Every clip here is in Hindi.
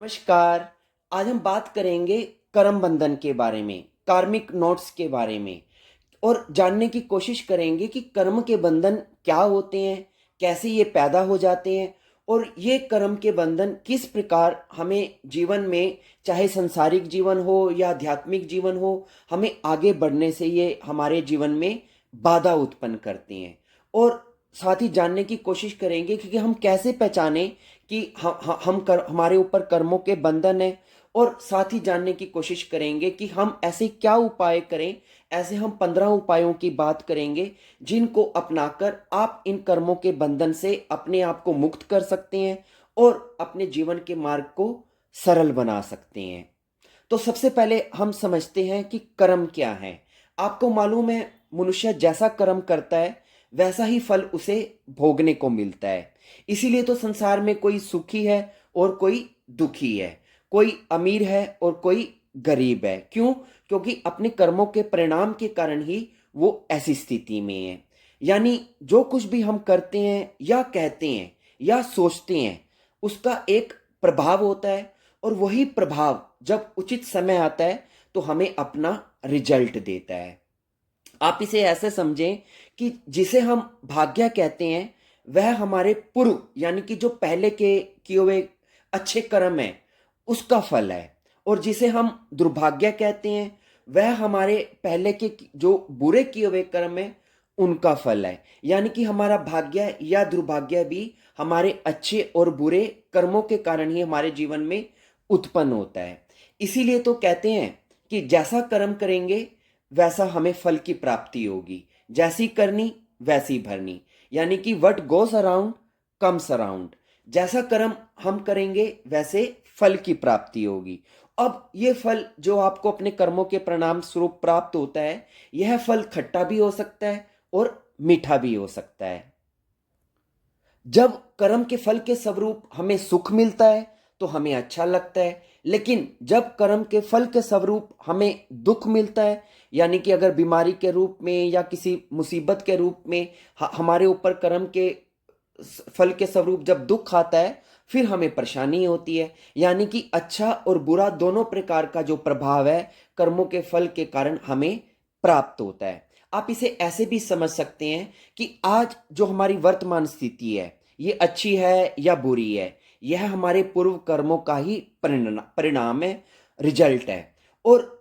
नमस्कार। आज हम बात करेंगे कर्म बंधन के बारे में, कार्मिक नोट्स के बारे में और जानने की कोशिश करेंगे कि कर्म के बंधन क्या होते हैं, कैसे ये पैदा हो जाते हैं और ये कर्म के बंधन किस प्रकार हमें जीवन में, चाहे संसारिक जीवन हो या आध्यात्मिक जीवन हो, हमें आगे बढ़ने से ये हमारे जीवन में बाधा उत्पन्न करते हैं। और साथ ही जानने की कोशिश करेंगे कि हम कैसे पहचाने कि हमारे ऊपर कर्मों के बंधन है। और साथ ही जानने की कोशिश करेंगे कि हम ऐसे क्या उपाय करें। ऐसे हम 15 उपायों की बात करेंगे जिनको अपनाकर आप इन कर्मों के बंधन से अपने आप को मुक्त कर सकते हैं और अपने जीवन के मार्ग को सरल बना सकते हैं। तो सबसे पहले हम समझते हैं कि कर्म क्या है। आपको मालूम है, मनुष्य जैसा कर्म करता है वैसा ही फल उसे भोगने को मिलता है। इसीलिए तो संसार में कोई सुखी है और कोई दुखी है, कोई अमीर है और कोई गरीब है। क्यों? क्योंकि अपने कर्मों के परिणाम के कारण ही वो ऐसी स्थिति में है। यानी जो कुछ भी हम करते हैं या कहते हैं या सोचते हैं, उसका एक प्रभाव होता है और वही प्रभाव जब उचित समय आता है तो हमें अपना रिजल्ट देता है। आप इसे ऐसे समझें कि जिसे हम भाग्य कहते हैं वह हमारे पूर्व यानी कि जो पहले के किए हुए अच्छे कर्म है उसका फल है। और जिसे हम दुर्भाग्य कहते हैं वह हमारे पहले के जो बुरे किए हुए कर्म है उनका फल है। यानी कि हमारा भाग्य या दुर्भाग्य भी हमारे अच्छे और बुरे कर्मों के कारण ही हमारे जीवन में उत्पन्न होता है। इसीलिए तो कहते हैं कि जैसा कर्म करेंगे वैसा हमें फल की प्राप्ति होगी, जैसी करनी वैसी भरनी। यानी कि what goes around comes around. जैसा कर्म हम करेंगे वैसे फल की प्राप्ति होगी। अब ये फल जो आपको अपने कर्मों के परिणाम स्वरूप प्राप्त होता है, यह फल खट्टा भी हो सकता है और मीठा भी हो सकता है। जब कर्म के फल के स्वरूप हमें सुख मिलता है तो हमें अच्छा लगता है, लेकिन जब कर्म के फल के स्वरूप हमें दुख मिलता है, यानी कि अगर बीमारी के रूप में या किसी मुसीबत के रूप में हमारे ऊपर कर्म के फल के स्वरूप जब दुख आता है, फिर हमें परेशानी होती है। यानी कि अच्छा और बुरा दोनों प्रकार का जो प्रभाव है कर्मों के फल के कारण हमें प्राप्त होता है। आप इसे ऐसे भी समझ सकते हैं कि आज जो हमारी वर्तमान स्थिति है ये अच्छी है या बुरी है, यह हमारे पूर्व कर्मों का ही परिणाम है, रिजल्ट है। और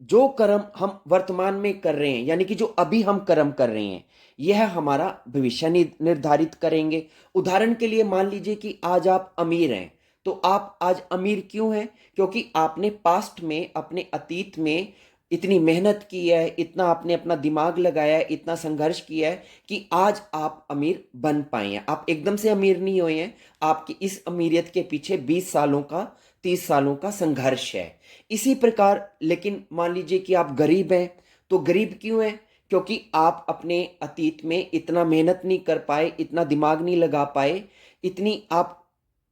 जो कर्म हम वर्तमान में कर रहे हैं यानी कि जो अभी हम कर्म कर रहे हैं यह हमारा भविष्य निर्धारित करेंगे। उदाहरण के लिए मान लीजिए कि आज आप अमीर हैं, तो आप आज अमीर क्यों हैं? क्योंकि आपने पास्ट में, अपने अतीत में इतनी मेहनत की है, इतना आपने अपना दिमाग लगाया है, इतना संघर्ष किया है कि आज आप अमीर बन पाए हैं। आप एकदम से अमीर नहीं हुए हैं। आपकी इस अमीरियत के पीछे 20 सालों का, 30 सालों का संघर्ष है। इसी प्रकार लेकिन मान लीजिए कि आप गरीब हैं, तो गरीब क्यों हैं? क्योंकि आप अपने अतीत में इतना मेहनत नहीं कर पाए, इतना दिमाग नहीं लगा पाए, इतनी आप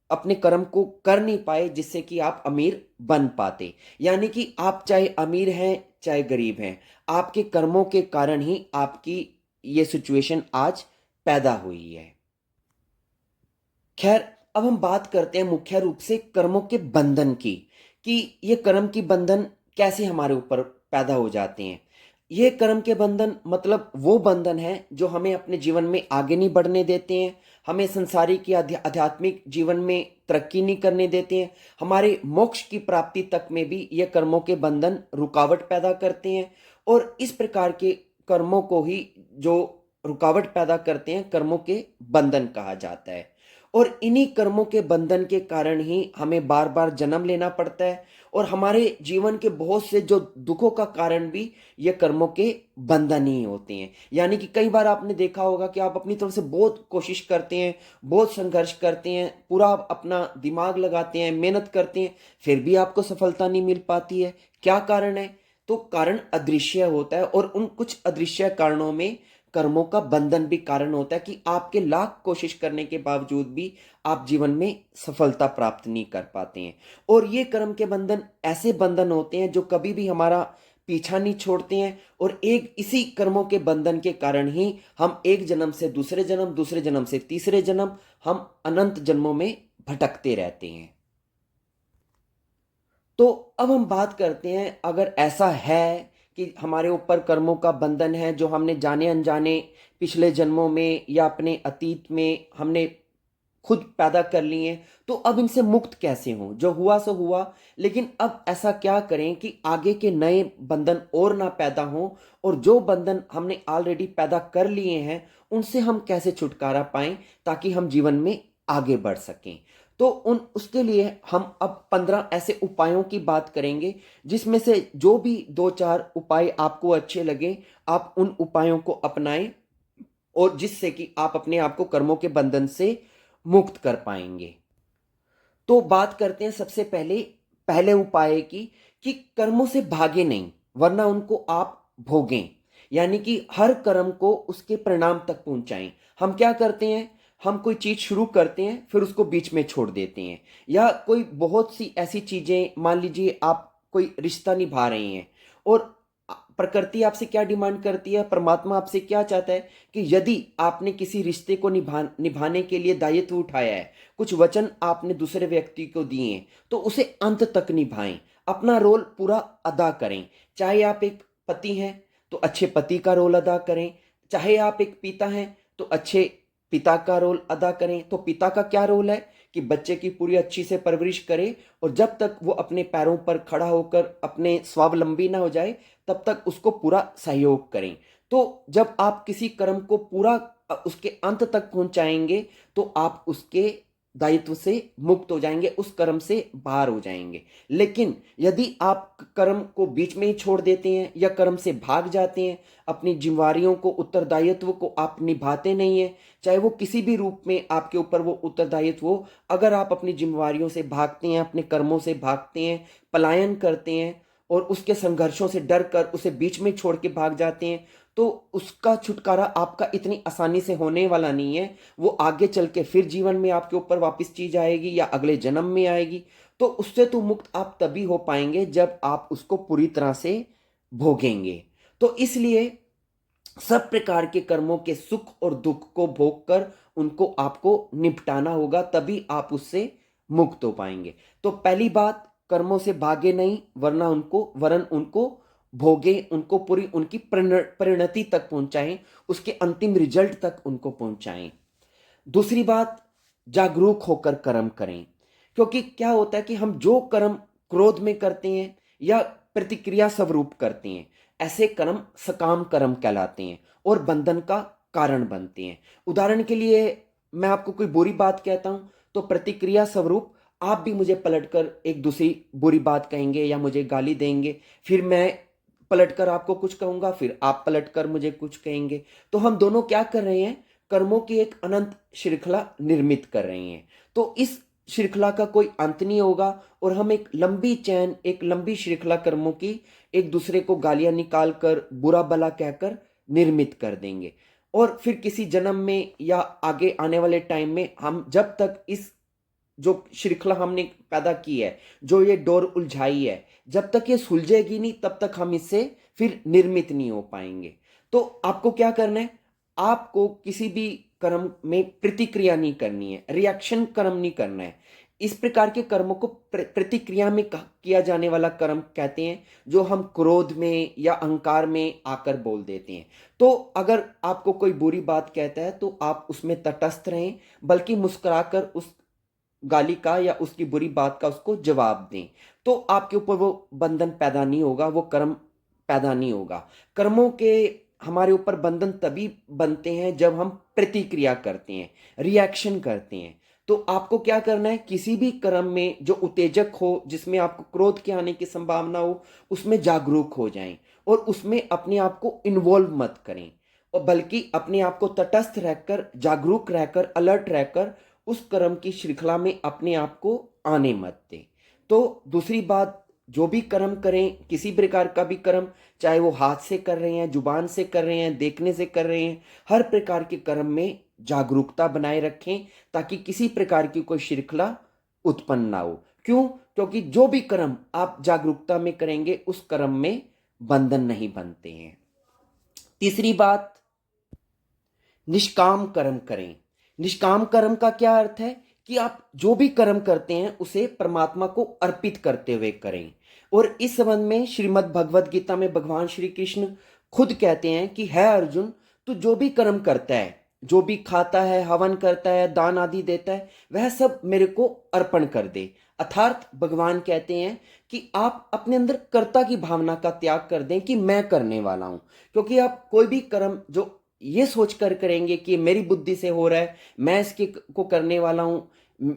अपने कर्म को कर नहीं पाए जिससे कि आप अमीर बन पाते। यानी कि आप चाहे अमीर हैं चाहे गरीब हैं, आपके कर्मों के कारण ही आपकी ये सिचुएशन आज पैदा हुई है। खैर, अब हम बात करते हैं मुख्य रूप से कर्मों के बंधन की, कि ये कर्म की बंधन कैसे हमारे ऊपर पैदा हो जाते हैं। ये कर्म के बंधन मतलब वो बंधन है जो हमें अपने जीवन में आगे नहीं बढ़ने देते हैं, हमें संसारिक या आध्यात्मिक जीवन में तरक्की नहीं करने देते हैं, हमारे मोक्ष की प्राप्ति तक में भी ये कर्मों के बंधन रुकावट पैदा करते हैं। और इस प्रकार के कर्मों को ही जो रुकावट पैदा करते हैं कर्मों के बंधन कहा जाता है। और इन्हीं कर्मों के बंधन के कारण ही हमें बार बार जन्म लेना पड़ता है और हमारे जीवन के बहुत से जो दुखों का कारण भी ये कर्मों के बंधन ही होते हैं। यानी कि कई बार आपने देखा होगा कि आप अपनी तरफ से बहुत कोशिश करते हैं, बहुत संघर्ष करते हैं, पूरा अपना दिमाग लगाते हैं, मेहनत करते हैं, फिर भी आपको सफलता नहीं मिल पाती है। क्या कारण है? तो कारण अदृश्य होता है और उन कुछ अदृश्य कारणों में कर्मों का बंधन भी कारण होता है कि आपके लाख कोशिश करने के बावजूद भी आप जीवन में सफलता प्राप्त नहीं कर पाते हैं। और ये कर्म के बंधन ऐसे बंधन होते हैं जो कभी भी हमारा पीछा नहीं छोड़ते हैं और एक इसी कर्मों के बंधन के कारण ही हम एक जन्म से दूसरे जन्म, दूसरे जन्म से तीसरे जन्म, हम अनंत जन्मों में भटकते रहते हैं। तो अब हम बात करते हैं, अगर ऐसा है कि हमारे ऊपर कर्मों का बंधन है जो हमने जाने अनजाने पिछले जन्मों में या अपने अतीत में हमने खुद पैदा कर लिए हैं, तो अब इनसे मुक्त कैसे हों? जो हुआ सो हुआ, लेकिन अब ऐसा क्या करें कि आगे के नए बंधन और ना पैदा हों, और जो बंधन हमने ऑलरेडी पैदा कर लिए हैं उनसे हम कैसे छुटकारा पाएं ताकि हम जीवन में आगे बढ़ सकें। तो उन उसके लिए हम अब 15 ऐसे उपायों की बात करेंगे, जिसमें से जो भी 2-4 उपाय आपको अच्छे लगे आप उन उपायों को अपनाएं, और जिससे कि आप अपने आप को कर्मों के बंधन से मुक्त कर पाएंगे। तो बात करते हैं सबसे पहले पहले उपाय की, कि कर्मों से भागे नहीं, वरना उनको आप भोगें। यानी कि हर कर्म को उसके परिणाम तक पहुंचाएं। हम क्या करते हैं, हम कोई चीज शुरू करते हैं फिर उसको बीच में छोड़ देते हैं, या कोई बहुत सी ऐसी चीजें, मान लीजिए आप कोई रिश्ता निभा रहे हैं, और प्रकृति आपसे क्या डिमांड करती है, परमात्मा आपसे क्या चाहता है कि यदि आपने किसी रिश्ते को निभाने के लिए दायित्व उठाया है, कुछ वचन आपने दूसरे व्यक्ति को दिए हैं, तो उसे अंत तक निभाएं, अपना रोल पूरा अदा करें। चाहे आप एक पति हैं तो अच्छे पति का रोल अदा करें, चाहे आप एक पिता हैं तो अच्छे पिता का रोल अदा करें। तो पिता का क्या रोल है कि बच्चे की पूरी अच्छी से परवरिश करे, और जब तक वो अपने पैरों पर खड़ा होकर अपने स्वावलंबी ना हो जाए तब तक उसको पूरा सहयोग करें। तो जब आप किसी कर्म को पूरा उसके अंत तक पहुंचाएंगे तो आप उसके दायित्व से मुक्त हो जाएंगे, उस कर्म से बाहर हो जाएंगे। लेकिन यदि आप कर्म को बीच में ही छोड़ देते हैं या कर्म से भाग जाते हैं, अपनी जिम्मेवारियों को, उत्तरदायित्व को आप निभाते नहीं हैं, चाहे वो किसी भी रूप में आपके ऊपर वो उत्तरदायित्व हो, अगर आप अपनी जिम्मेवारियों से भागते हैं, अपने कर्मों से भागते हैं, पलायन करते हैं और उसके संघर्षों से डर कर उसे बीच में छोड़ के भाग जाते हैं, तो उसका छुटकारा आपका इतनी आसानी से होने वाला नहीं है। वो आगे चल के फिर जीवन में आपके ऊपर वापस चीज आएगी या अगले जन्म में आएगी। तो उससे तो मुक्त आप तभी हो पाएंगे जब आप उसको पूरी तरह से भोगेंगे। तो इसलिए सब प्रकार के कर्मों के सुख और दुख को भोग कर उनको आपको निपटाना होगा, तभी आप उससे मुक्त हो पाएंगे। तो पहली बात, कर्मों से भागे नहीं, वरन उनको भोगे, उनको पूरी उनकी परिणति तक पहुंचाएं, उसके अंतिम रिजल्ट तक उनको पहुंचाएं। दूसरी बात, जागरूक होकर कर्म करें। क्योंकि क्या होता है कि हम जो कर्म क्रोध में करते हैं या प्रतिक्रिया स्वरूप करते हैं, ऐसे कर्म सकाम कर्म कहलाते हैं और बंधन का कारण बनते हैं। उदाहरण के लिए मैं आपको कोई बुरी बात कहता हूं, तो प्रतिक्रिया स्वरूप आप भी मुझे पलटकर एक दूसरी बुरी बात कहेंगे या मुझे गाली देंगे, फिर मैं पलटकर आपको कुछ कहूंगा, फिर आप पलटकर मुझे कुछ कहेंगे। तो हम दोनों क्या कर रहे हैं, कर्मों की एक अनंत श्रृंखला निर्मित कर रहे हैं। तो इस श्रृंखला का कोई अंत नहीं होगा, और हम एक लंबी चैन, एक लंबी श्रृंखला कर्मों की एक दूसरे को गालियां निकाल कर, बुरा भला कहकर निर्मित कर देंगे। और फिर किसी जन्म में या आगे आने वाले टाइम में हम जब तक इस जो श्रृंखला हमने पैदा की है, जो ये डोर उलझाई है, जब तक ये सुलझेगी नहीं तब तक हम इससे फिर निर्मित नहीं हो पाएंगे। तो आपको क्या करना है, आपको किसी भी कर्म में प्रतिक्रिया नहीं करनी है, रिएक्शन कर्म नहीं करना है। इस प्रकार के कर्मों को प्रतिक्रिया में किया जाने वाला कर्म कहते हैं, जो हम क्रोध में या अहंकार में आकर बोल देते हैं। तो अगर आपको कोई बुरी बात कहता है तो आप उसमें तटस्थ रहें, बल्कि मुस्कुराकर उस गाली का या उसकी बुरी बात का उसको जवाब दें। तो आपके ऊपर वो बंधन पैदा नहीं होगा, वो कर्म पैदा नहीं होगा। कर्मों के हमारे ऊपर बंधन तभी बनते हैं जब हम प्रतिक्रिया करते हैं, रिएक्शन करते हैं। तो आपको क्या करना है, किसी भी कर्म में जो उत्तेजक हो, जिसमें आपको क्रोध के आने की संभावना हो, उसमें जागरूक हो जाएं और उसमें अपने आप को इन्वॉल्व मत करें, और बल्कि अपने आप को तटस्थ रहकर, जागरूक रहकर, अलर्ट रहकर उस कर्म की श्रृंखला में अपने आप को आने मत दें। तो दूसरी बात, जो भी कर्म करें, किसी प्रकार का भी कर्म, चाहे वो हाथ से कर रहे हैं, जुबान से कर रहे हैं, देखने से कर रहे हैं, हर प्रकार के कर्म में जागरूकता बनाए रखें, ताकि किसी प्रकार की कोई श्रृंखला उत्पन्न ना हो। क्यों? क्योंकि जो भी कर्म आप जागरूकता में करेंगे उस कर्म में बंधन नहीं बनते हैं। तीसरी बात, निष्काम कर्म करें। निष्काम कर्म का क्या अर्थ है कि आप जो भी कर्म करते हैं उसे परमात्मा को अर्पित करते हुए करें। और इस संबंध में श्रीमद् भगवद गीता में भगवान श्री कृष्ण खुद कहते हैं कि है अर्जुन, तू जो भी कर्म करता है, जो भी खाता है, हवन करता है, दान आदि देता है, वह सब मेरे को अर्पण कर दे। अर्थात भगवान कहते हैं कि आप अपने अंदर कर्ता की भावना का त्याग कर दें कि मैं करने वाला हूं। क्योंकि आप कोई भी कर्म जो ये सोच कर करेंगे कि मेरी बुद्धि से हो रहा है, मैं इसके को करने वाला हूं,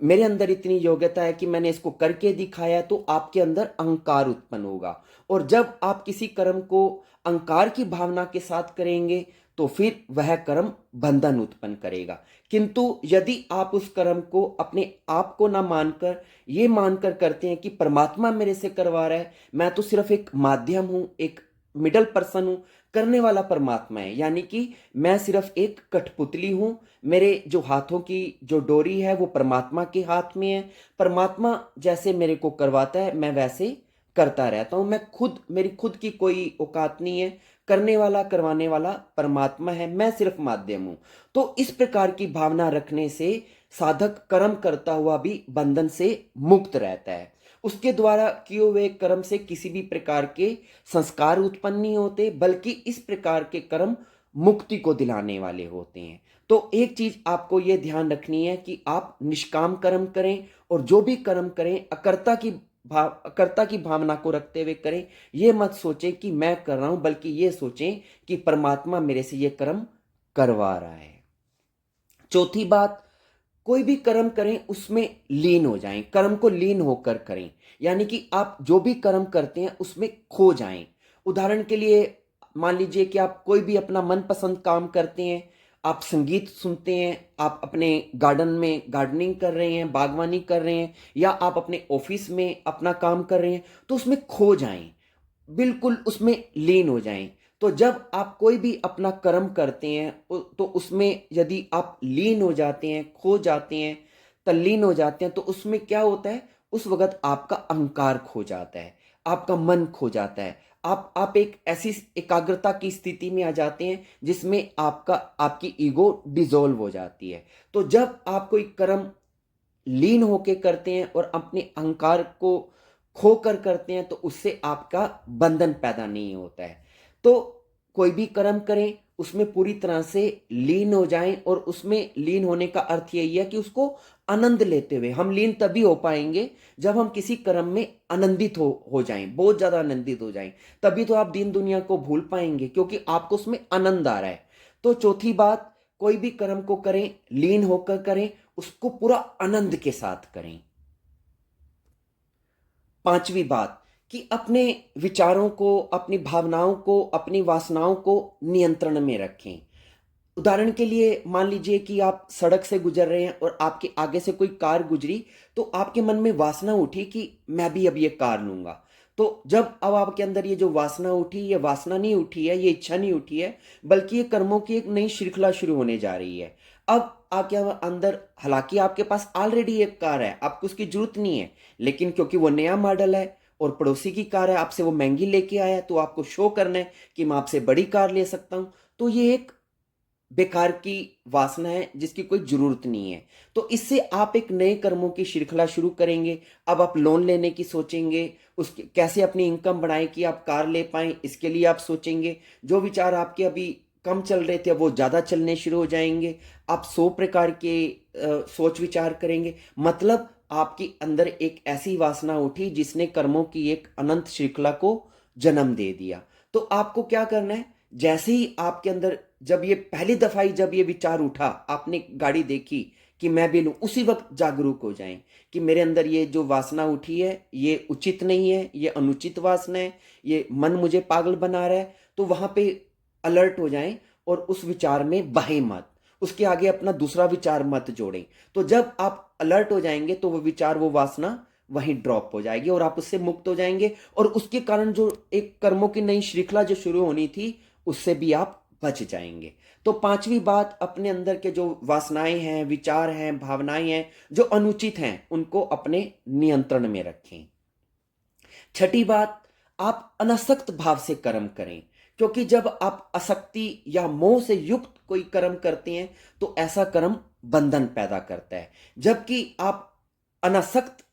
मेरे अंदर इतनी योग्यता है कि मैंने इसको करके दिखाया है, तो आपके अंदर अहंकार उत्पन्न होगा। और जब आप किसी कर्म को अहंकार की भावना के साथ करेंगे तो फिर वह कर्म बंधन उत्पन्न करेगा। किंतु यदि आप उस कर्म को अपने आप को ना मानकर ये मानकर करते हैं कि परमात्मा मेरे से करवा रहा है, मैं तो सिर्फ एक माध्यम हूं, एक मिडल पर्सन हूं, करने वाला परमात्मा है, यानी कि मैं सिर्फ एक कठपुतली हूं, मेरे जो हाथों की जो डोरी है वो परमात्मा के हाथ में है, परमात्मा जैसे मेरे को करवाता है मैं वैसे करता रहता हूं, मैं खुद, मेरी खुद की कोई औकात नहीं है, करने वाला करवाने वाला परमात्मा है, मैं सिर्फ माध्यम हूं। तो इस प्रकार की भावना रखने से साधक कर्म करता हुआ भी बंधन से मुक्त रहता है। उसके द्वारा किए हुए कर्म से किसी भी प्रकार के संस्कार उत्पन्न नहीं होते, बल्कि इस प्रकार के कर्म मुक्ति को दिलाने वाले होते हैं। तो एक चीज आपको यह ध्यान रखनी है कि आप निष्काम कर्म करें, और जो भी कर्म करें अकर्ता की भावना को रखते हुए करें। ये मत सोचें कि मैं कर रहा हूं, बल्कि ये सोचें कि परमात्मा मेरे से ये कर्म करवा रहा है। चौथी बात, कोई भी कर्म करें उसमें लीन हो जाएं, कर्म को लीन होकर करें, यानी कि आप जो भी कर्म करते हैं उसमें खो जाएं। उदाहरण के लिए मान लीजिए कि आप कोई भी अपना मनपसंद काम करते हैं, आप संगीत सुनते हैं, आप अपने गार्डन में गार्डनिंग कर रहे हैं, बागवानी कर रहे हैं, या आप अपने ऑफिस में अपना काम कर रहे हैं, तो उसमें खो जाएं, बिल्कुल उसमें लीन हो जाएं। तो जब आप कोई भी अपना कर्म करते हैं तो उसमें यदि आप लीन हो जाते हैं, खो जाते हैं, तल्लीन हो जाते हैं, तो उसमें क्या होता है, उस वक्त आपका अहंकार खो जाता है, आपका मन खो जाता है, आप एक ऐसी एकाग्रता की स्थिति में आ जाते हैं जिसमें आपकी ईगो डिसॉल्व हो जाती है। तो जब आप कोई कर्म लीन होके करते हैं और अपने अहंकार को खोकर करते हैं, तो उससे आपका बंधन पैदा नहीं होता है। तो कोई भी कर्म करें उसमें पूरी तरह से लीन हो जाएं, और उसमें लीन होने का अर्थ यही है कि उसको आनंद लेते हुए, हम लीन तभी हो पाएंगे जब हम किसी कर्म में आनंदित हो जाएं, बहुत ज्यादा आनंदित हो जाएं, तभी तो आप दीन दुनिया को भूल पाएंगे, क्योंकि आपको उसमें आनंद आ रहा है। तो चौथी बात, कोई भी कर्म को करें लीन होकर करें, उसको पूरा आनंद के साथ करें। पांचवी बात, कि अपने विचारों को, अपनी भावनाओं को, अपनी वासनाओं को नियंत्रण में रखें। उदाहरण के लिए मान लीजिए कि आप सड़क से गुजर रहे हैं और आपके आगे से कोई कार गुजरी, तो आपके मन में वासना उठी कि मैं भी अब ये कार लूंगा। तो जब अब आपके अंदर ये जो वासना उठी, ये वासना नहीं उठी है, ये इच्छा नहीं उठी है, बल्कि ये कर्मों की एक नई श्रृंखला शुरू होने जा रही है। अब आपके अंदर, हालांकि आपके पास ऑलरेडी एक कार है, आपको उसकी जरूरत नहीं है, लेकिन क्योंकि वो नया मॉडल है और पड़ोसी की कार है, आपसे वो महंगी लेके आया है, तो आपको शो करना है कि मैं आपसे बड़ी कार ले सकता हूं। तो ये एक बेकार की वासना है जिसकी कोई जरूरत नहीं है। तो इससे आप एक नए कर्मों की श्रृंखला शुरू करेंगे। अब आप लोन लेने की सोचेंगे, उसके कैसे अपनी इनकम बढ़ाएं कि आप कार ले पाएं, इसके लिए आप सोचेंगे। जो विचार आपके अभी कम चल रहे थे वो ज्यादा चलने शुरू हो जाएंगे। आप 100 प्रकार के सोच विचार करेंगे। मतलब आपके अंदर एक ऐसी वासना उठी जिसने कर्मों की एक अनंत श्रृंखला को जन्म दे दिया। तो आपको क्या करना है, जैसे ही आपके अंदर, जब ये पहली दफा ही जब ये विचार उठा, आपने गाड़ी देखी कि मैं भी लूं, उसी वक्त जागरूक हो जाएं कि मेरे अंदर ये जो वासना उठी है ये उचित नहीं है, ये अनुचित वासना है, ये मन मुझे पागल बना रहा है। तो वहां पे अलर्ट हो जाएं और उस विचार में बहे मत, उसके आगे अपना दूसरा विचार मत जोड़ें। तो जब आप अलर्ट हो जाएंगे तो वो विचार, वो वासना वहीं ड्रॉप हो जाएगी और आप उससे मुक्त हो जाएंगे, और उसके कारण जो एक कर्मों की नई श्रृंखला जो शुरू होनी थी उससे भी आप बच जाएंगे। तो पांचवी बात, अपने अंदर के जो वासनाएं हैं, विचार हैं, भावनाएं हैं जो अनुचित हैं, उनको अपने नियंत्रण में रखें। छठी बात, आप अनासक्त भाव से कर्म करें। क्योंकि जब आप आसक्ति या मोह से युक्त कोई कर्म करते हैं तो ऐसा कर्म बंधन पैदा करता है। जबकि आप अनासक्त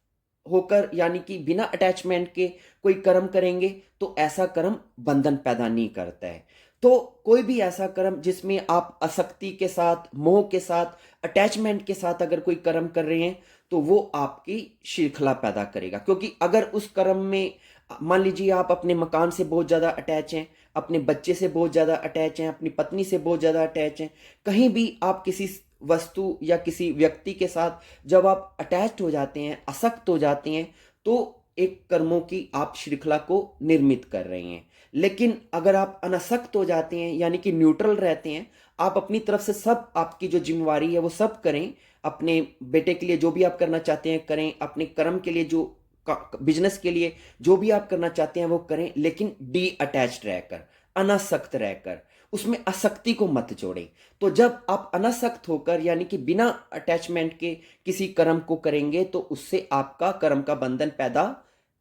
होकर यानी कि बिना अटैचमेंट के कोई कर्म करेंगे तो ऐसा कर्म बंधन पैदा नहीं करता है। तो कोई भी ऐसा कर्म जिसमें आप आसक्ति के साथ, मोह के साथ, अटैचमेंट के साथ अगर कोई कर्म कर रहे हैं तो वो आपकी श्रृंखला पैदा करेगा। क्योंकि अगर उस कर्म में मान लीजिए आप अपने मकान से बहुत ज़्यादा अटैच हैं, अपने बच्चे से बहुत ज़्यादा अटैच हैं, अपनी पत्नी से बहुत ज़्यादा अटैच हैं, कहीं भी आप किसी वस्तु या किसी व्यक्ति के साथ जब आप अटैच्ड हो जाते हैं, आसक्त हो जाते हैं, तो एक कर्मों की आप श्रृंखला को निर्मित कर रहे हैं। लेकिन अगर आप अनासक्त हो जाते हैं यानी कि न्यूट्रल रहते हैं, आप अपनी तरफ से सब आपकी जो जिम्मेवारी है वो सब करें, अपने बेटे के लिए जो भी आप करना चाहते हैं करें, अपने कर्म के लिए जो बिजनेस के लिए जो भी आप करना चाहते हैं वो करें, लेकिन डी अटैच्ड रहकर, अनासक्त रहकर, उसमें आसक्ति को मत जोड़ें। तो जब आप अनासक्त होकर यानी कि बिना अटैचमेंट के किसी कर्म को करेंगे तो उससे आपका कर्म का बंधन पैदा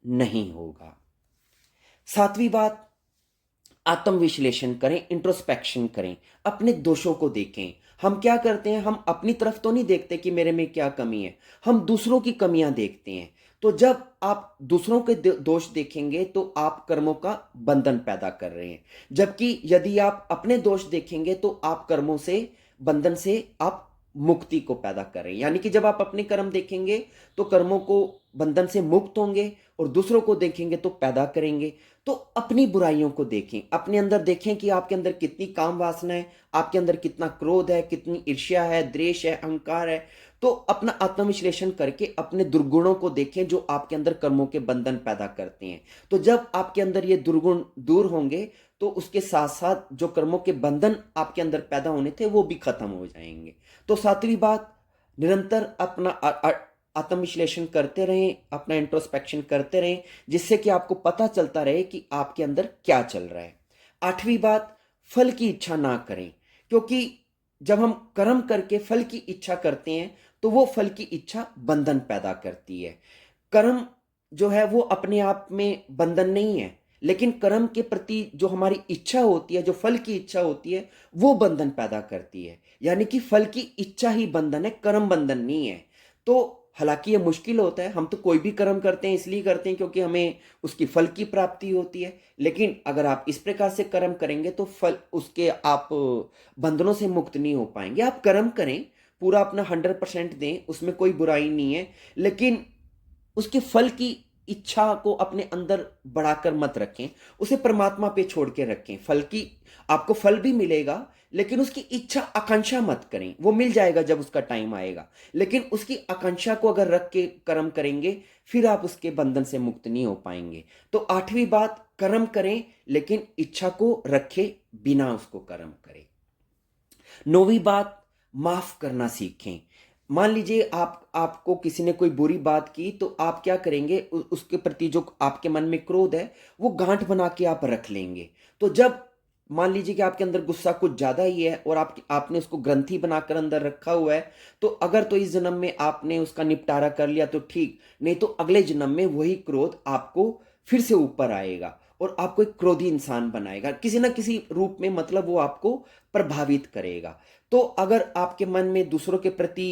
नहीं होगा। सातवीं बात, आत्मविश्लेषण करें, इंट्रोस्पेक्शन करें, अपने दोषों को देखें। हम क्या करते हैं, हम अपनी तरफ तो नहीं देखते कि मेरे में क्या कमी है, हम दूसरों की कमियां देखते हैं। तो जब आप दूसरों के दोष देखेंगे तो आप कर्मों का बंधन पैदा कर रहे हैं। जबकि यदि आप अपने दोष देखेंगे तो आप कर्मों से, बंधन से आप मुक्ति को पैदा कर रहे हैं। यानी कि जब आप अपने कर्म देखेंगे तो कर्मों को, बंधन से मुक्त होंगे, और दूसरों को देखेंगे तो पैदा करेंगे। तो अपनी बुराइयों को देखें, अपने अंदर देखें कि आपके अंदर कितनी काम वासना है, आपके अंदर कितना क्रोध है, कितनी ईर्ष्या है, द्वेष है, अहंकार है। तो अपना आत्मविश्लेषण करके अपने दुर्गुणों को देखें जो आपके अंदर कर्मों के बंधन पैदा करते हैं। तो जब आपके अंदर ये दुर्गुण दूर होंगे तो उसके साथ साथ जो कर्मों के बंधन आपके अंदर पैदा होने थे वो भी खत्म हो जाएंगे। तो सातवीं बात, निरंतर अपना आत्मविश्लेषण करते रहें, अपना इंट्रोस्पेक्शन करते रहें, जिससे कि आपको पता चलता रहे कि आपके अंदर क्या चल रहा है। आठवीं बात, फल की इच्छा ना करें। क्योंकि जब हम कर्म करके फल की इच्छा करते हैं तो वो फल की इच्छा बंधन पैदा करती है। कर्म जो है वो अपने आप में बंधन नहीं है, लेकिन कर्म के प्रति जो हमारी इच्छा होती है, जो फल की इच्छा होती है, वो बंधन पैदा करती है। यानी कि फल की इच्छा ही बंधन है, कर्म बंधन नहीं है। तो हालांकि ये मुश्किल होता है, हम तो कोई भी कर्म करते हैं इसलिए करते हैं क्योंकि हमें उसकी फल की प्राप्ति होती है। लेकिन अगर आप इस प्रकार से कर्म करेंगे तो फल उसके आप बंधनों से मुक्त नहीं हो पाएंगे। आप कर्म करें, पूरा अपना 100% दें, उसमें कोई बुराई नहीं है, लेकिन उसके फल की इच्छा को अपने अंदर बढ़ाकर मत रखें, उसे परमात्मा पे छोड़ के रखें। फल की, आपको फल भी मिलेगा लेकिन उसकी इच्छा आकांक्षा मत करें, वो मिल जाएगा जब उसका टाइम आएगा। लेकिन उसकी आकांक्षा को अगर रख के कर्म करेंगे फिर आप उसके बंधन से मुक्त नहीं हो पाएंगे। तो आठवीं बात, कर्म करें लेकिन इच्छा को रखे बिना उसको कर्म करें। नौवीं बात, माफ करना सीखें। मान लीजिए आपको किसी ने कोई बुरी बात की तो आप क्या करेंगे, उसके प्रति जो आपके मन में क्रोध है वो गांठ बना के आप रख लेंगे। तो जब मान लीजिए कि आपके अंदर गुस्सा कुछ ज्यादा ही है और आपने उसको ग्रंथि बनाकर अंदर रखा हुआ है, तो अगर तो इस जन्म में आपने उसका निपटारा कर लिया तो ठीक, नहीं तो अगले जन्म में वही क्रोध आपको फिर से ऊपर आएगा और आपको एक क्रोधी इंसान बनाएगा किसी ना किसी रूप में, मतलब वो आपको प्रभावित करेगा। तो अगर आपके मन में दूसरों के प्रति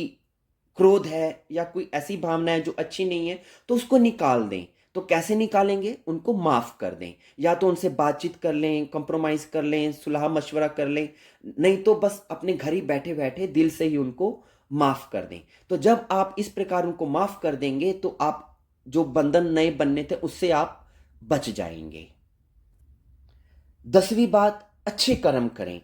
क्रोध है या कोई ऐसी भावना है जो अच्छी नहीं है तो उसको निकाल दें। तो कैसे निकालेंगे, उनको माफ कर दें, या तो उनसे बातचीत कर लें, कंप्रोमाइज कर लें, सुलह मशवरा कर लें, नहीं तो बस अपने घर ही बैठे बैठे दिल से ही उनको माफ कर दें। तो जब आप इस प्रकार उनको माफ कर देंगे तो आप जो बंधन नए बनने थे उससे आप बच जाएंगे। 10वीं बात, अच्छे कर्म करें।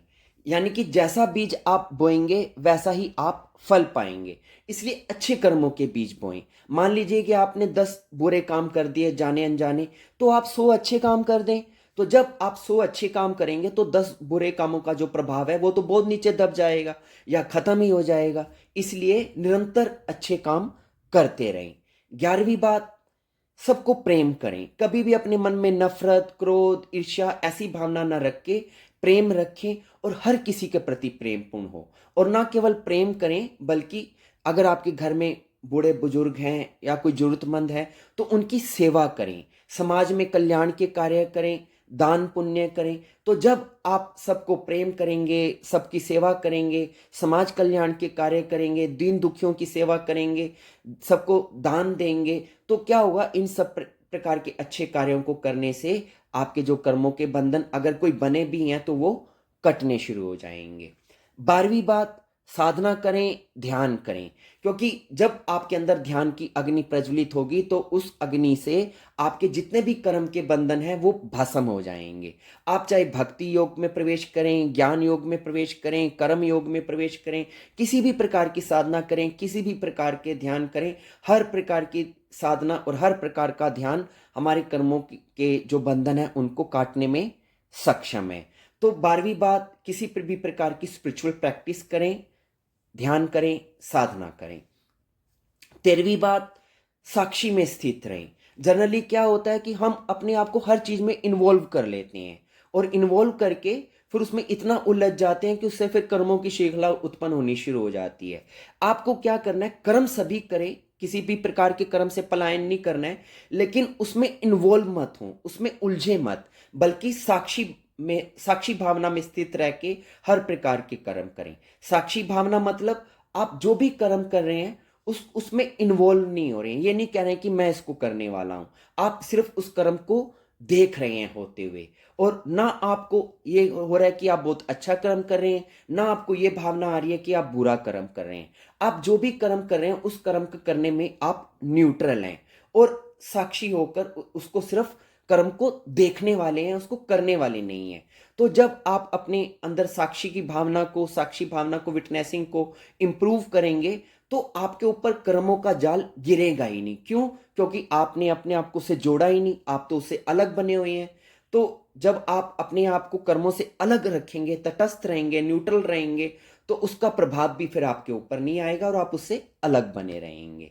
यानी कि जैसा बीज आप बोएंगे वैसा ही आप फल पाएंगे, इसलिए अच्छे कर्मों के बीज बोएं। मान लीजिए कि आपने 10 बुरे काम कर दिए जाने अनजाने, तो आप 100 अच्छे काम कर दें। तो जब आप 100 अच्छे काम करेंगे तो 10 बुरे कामों का जो प्रभाव है वो तो बहुत नीचे दब जाएगा या खत्म ही हो जाएगा। इसलिए निरंतर अच्छे काम करते रहें। 11वीं बात, सबको प्रेम करें। कभी भी अपने मन में नफरत, क्रोध, ईर्ष्या ऐसी भावना न रख के प्रेम रखें और हर किसी के प्रति प्रेमपूर्ण हो। और ना केवल प्रेम करें बल्कि अगर आपके घर में बूढ़े बुजुर्ग हैं या कोई जरूरतमंद है तो उनकी सेवा करें, समाज में कल्याण के कार्य करें, दान पुण्य करें। तो जब आप सबको प्रेम करेंगे, सबकी सेवा करेंगे, समाज कल्याण के कार्य करेंगे, दीन दुखियों की सेवा करेंगे, सबको दान देंगे, तो क्या होगा, इन सब प्रकार के अच्छे कार्यों को करने से आपके जो कर्मों के बंधन अगर कोई बने भी हैं तो वो कटने शुरू हो जाएंगे। 12वीं बात, साधना करें, ध्यान करें, क्योंकि जब आपके अंदर ध्यान की अग्नि प्रज्वलित होगी तो उस अग्नि से आपके जितने भी कर्म के बंधन हैं वो भस्म हो जाएंगे। आप चाहे भक्ति योग में प्रवेश करें, ज्ञान योग में प्रवेश करें, कर्म योग में प्रवेश करें, किसी भी प्रकार की साधना करें, किसी भी प्रकार के ध्यान करें, हर प्रकार की साधना और हर प्रकार का ध्यान हमारे कर्मों के जो बंधन है उनको काटने में सक्षम है। तो 12वीं बात, किसी भी प्रकार की स्पिरिचुअल प्रैक्टिस करें, ध्यान करें, साधना करें। 13वीं बात, साक्षी में स्थित रहें। जनरली क्या होता है कि हम अपने आप को हर चीज में इन्वॉल्व कर लेते हैं और इन्वॉल्व करके फिर उसमें इतना उलझ जाते हैं कि उससे फिर कर्मों की श्रृंखला उत्पन्न होनी शुरू हो जाती है। आपको क्या करना है, कर्म सभी करें, किसी भी प्रकार के कर्म से पलायन नहीं करना है, लेकिन उसमें इन्वॉल्व मत हो, उसमें उलझे मत, बल्कि साक्षी भावना में स्थित रह के हर प्रकार के कर्म करें। साक्षी भावना मतलब आप जो भी कर्म कर रहे हैं उसमें इन्वॉल्व नहीं हो रहे हैं। ये नहीं कह रहे हैं कि मैं इसको करने वाला हूं, आप सिर्फ उस कर्म को देख रहे हैं होते हुए, और ना आपको ये हो रहा है कि आप बहुत अच्छा कर्म कर रहे हैं, ना आपको ये भावना आ रही है कि आप बुरा कर्म कर रहे हैं। आप जो भी कर्म कर रहे हैं उस कर्म को करने में आप न्यूट्रल हैं और साक्षी होकर उसको सिर्फ कर्म को देखने वाले हैं, उसको करने वाले नहीं हैं। तो जब आप अपने अंदर साक्षी भावना को विटनेसिंग को इंप्रूव करेंगे तो आपके ऊपर कर्मों का जाल गिरेगा ही नहीं। क्यों? क्योंकि आपने अपने आप को उससे जोड़ा ही नहीं, आप तो उससे अलग बने हुए हैं। तो जब आप अपने आप को कर्मों से अलग रखेंगे, तटस्थ रहेंगे, न्यूट्रल रहेंगे, तो उसका प्रभाव भी फिर आपके ऊपर नहीं आएगा और आप उससे अलग बने रहेंगे।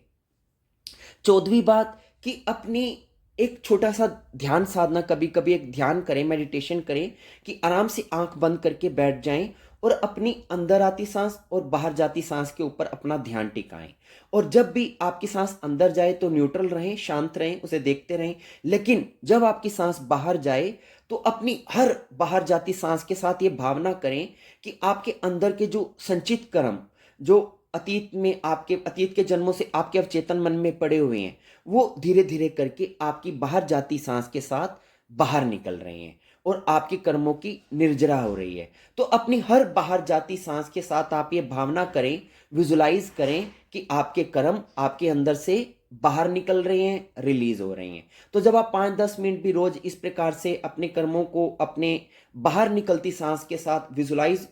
14वीं बात, कि अपनी एक छोटा सा ध्यान साधना, कभी कभी एक ध्यान करें, मेडिटेशन करें, कि आराम से आंख बंद करके बैठ जाएं और अपनी अंदर आती सांस और बाहर जाती सांस के ऊपर अपना ध्यान टिकाएं। और जब भी आपकी सांस अंदर जाए तो न्यूट्रल रहें, शांत रहें, उसे देखते रहें। लेकिन जब आपकी सांस बाहर जाए तो अपनी हर बाहर जाती सांस के साथ ये भावना करें कि आपके अंदर के जो संचित कर्म, जो अतीत के जन्मों से आपके अवचेतन मन में पड़े हुए हैं, वो धीरे धीरे करके आपकी बाहर जाती सांस के साथ बाहर निकल रहे हैं और आपके कर्मों की निर्जरा हो रही है। तो अपनी हर बाहर जाती सांस के साथ आप ये भावना करें, विजुलाइज करें कि आपके कर्म आपके अंदर से बाहर निकल रहे हैं, रिलीज हो रहे हैं। तो जब आप 5-10 मिनट भी रोज इस प्रकार से अपने कर्मों को अपने बाहर निकलती सांस के साथ विजुलाइज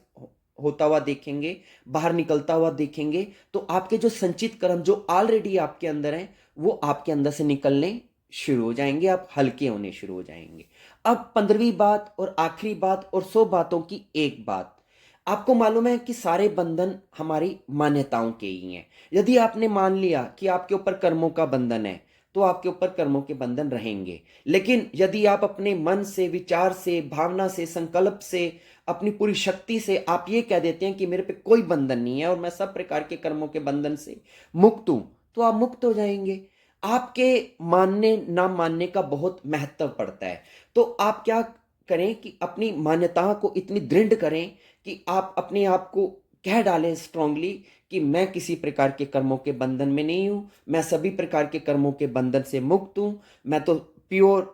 होता हुआ देखेंगे, बाहर निकलता हुआ देखेंगे, तो आपके जो संचित कर्म जो ऑलरेडी आपके अंदर हैं वो आपके अंदर से निकलने शुरू हो जाएंगे, आप हल्के होने शुरू हो जाएंगे। अब 15वीं बात और आखिरी बात और 100 बातों की एक बात, आपको मालूम है कि सारे बंधन हमारी मान्यताओं के ही हैं। यदि आपने मान लिया कि आपके ऊपर कर्मों का बंधन है तो आपके ऊपर कर्मों के बंधन रहेंगे। लेकिन यदि आप अपने मन से, विचार से, भावना से, संकल्प से, अपनी पूरी शक्ति से आप ये कह देते हैं कि मेरे पे कोई बंधन नहीं है और मैं सब प्रकार के कर्मों के बंधन से मुक्त हूं, तो आप मुक्त हो जाएंगे। आपके मानने ना मानने का बहुत महत्व पड़ता है। तो आप क्या करें कि अपनी मान्यताओं को इतनी दृढ़ करें कि आप अपने आप को कह डालें स्ट्रांगली कि मैं किसी प्रकार के कर्मों के बंधन में नहीं हूं, मैं सभी प्रकार के कर्मों के बंधन से मुक्त हूं, मैं तो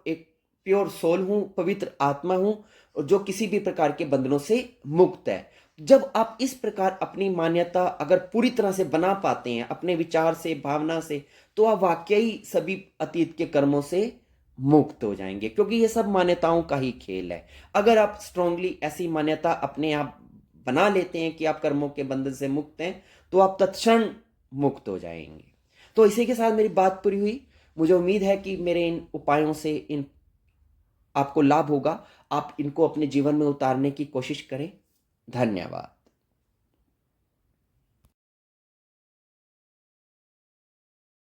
एक प्योर सोल हूं, पवित्र आत्मा हूं और जो किसी भी प्रकार के बंधनों से मुक्त है। जब आप इस प्रकार अपनी मान्यता अगर पूरी तरह से बना पाते हैं अपने विचार से, भावना से, तो आप वाकई सभी अतीत के कर्मों से मुक्त हो जाएंगे, क्योंकि ये सब मान्यताओं का ही खेल है। अगर आप स्ट्रांगली ऐसी मान्यता अपने आप बना लेते हैं कि आप कर्मों के बंधन से मुक्त हैं, तो आप तत्क्षण मुक्त हो जाएंगे। तो इसी के साथ मेरी बात पूरी हुई। मुझे उम्मीद है कि मेरे इन उपायों से इन आपको लाभ होगा। आप इनको अपने जीवन में उतारने की कोशिश करें। धन्यवाद।